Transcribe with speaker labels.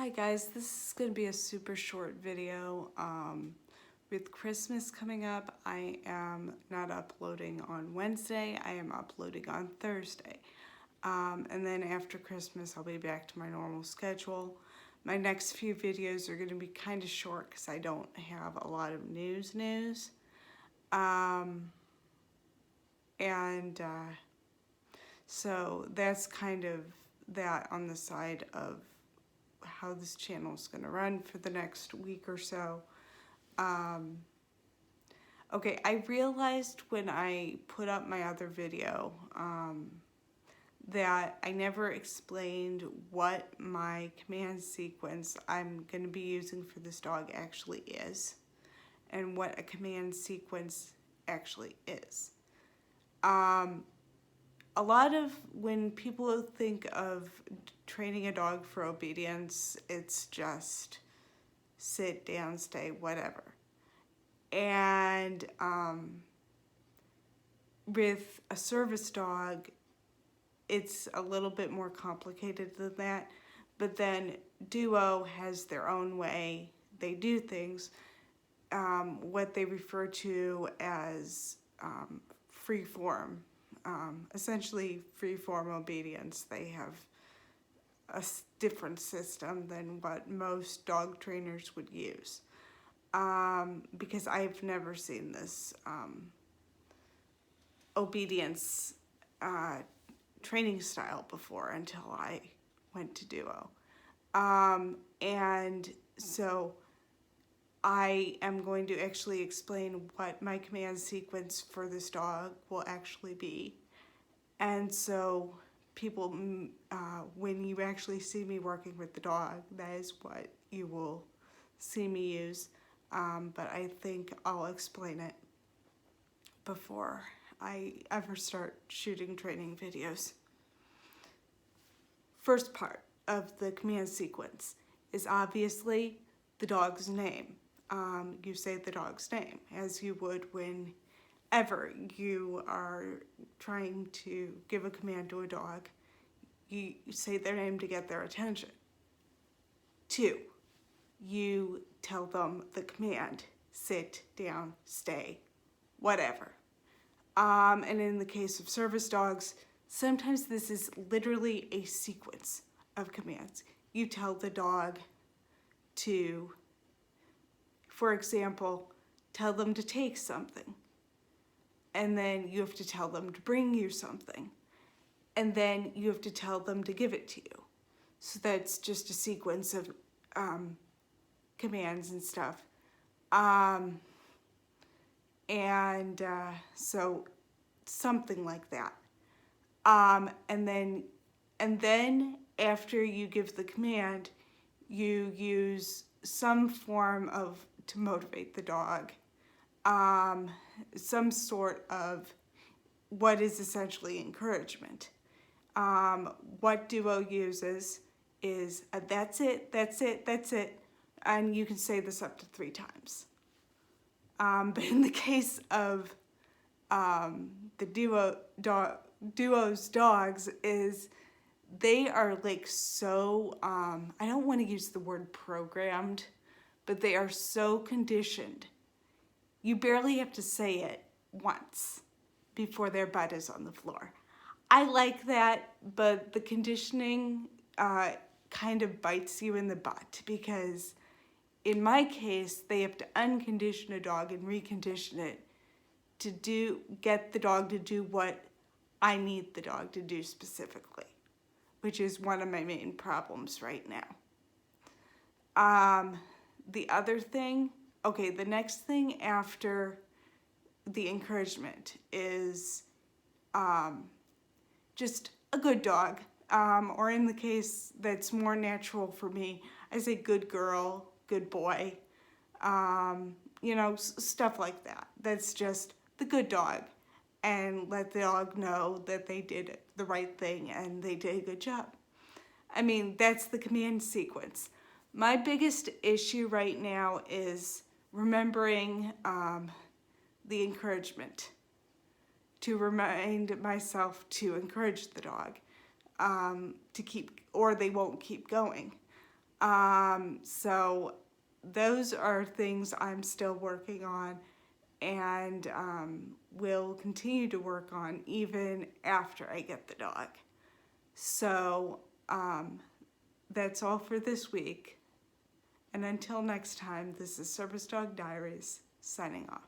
Speaker 1: Hi guys, this is going to be a super short video. With Christmas coming up, I am not uploading on Wednesday, I am uploading on Thursday. And then after Christmas, I'll be back to my normal schedule. My next few videos are going to be kind of short because I don't have a lot of news. So that's kind of that on the side of how this channel is going to run for the next week or so. Okay, I realized when I put up my other video that I never explained what my command sequence I'm going to be using for this dog actually is, and what a command sequence actually is. A lot of when people think of training a dog for obedience, it's just sit down, stay, whatever. And with a service dog, it's a little bit more complicated than that. But then Duo has their own way they do things, what they refer to as free form. Essentially free form obedience. They have a different system than what most dog trainers would use. Because I've never seen this obedience training style before until I went to Duo. And so I am going to actually explain what my command sequence for this dog will actually be. And so people, when you actually see me working with the dog, that is what you will see me use. But I think I'll explain it before I ever start shooting training videos. First part of the command sequence is obviously the dog's name. You say the dog's name as you would whenever you are trying to give a command to a dog. You say their name to get their attention. 2, you tell them the command, sit, down, stay, whatever. And in the case of service dogs, sometimes this is literally a sequence of commands. You tell the dog to, for example, tell them to take something. And then you have to tell them to bring you something. And then you have to tell them to give it to you. So that's just a sequence of commands and stuff. So something like that. And then after you give the command, you use some form of, to motivate the dog, some sort of what is essentially encouragement. What Duo uses is that's it, that's it, that's it, and you can say this up to 3 times. But in the case of the Duo's dogs, is they are like so, I don't want to use the word programmed, but they are so conditioned. You barely have to say it once before their butt is on the floor. I like that, but the conditioning kind of bites you in the butt, because in my case, they have to uncondition a dog and recondition it to get the dog to do what I need the dog to do specifically, which is one of my main problems right now. The other thing, okay, the next thing after the encouragement is just a good dog, or in the case that's more natural for me, I say good girl, good boy, stuff like that. That's just the good dog, and let the dog know that they did the right thing and they did a good job. I mean, that's the command sequence. My biggest issue right now is remembering the encouragement, to remind myself to encourage the dog to keep, or they won't keep going. So those are things I'm still working on and will continue to work on even after I get the dog. So that's all for this week. And until next time, this is Service Dog Diaries signing off.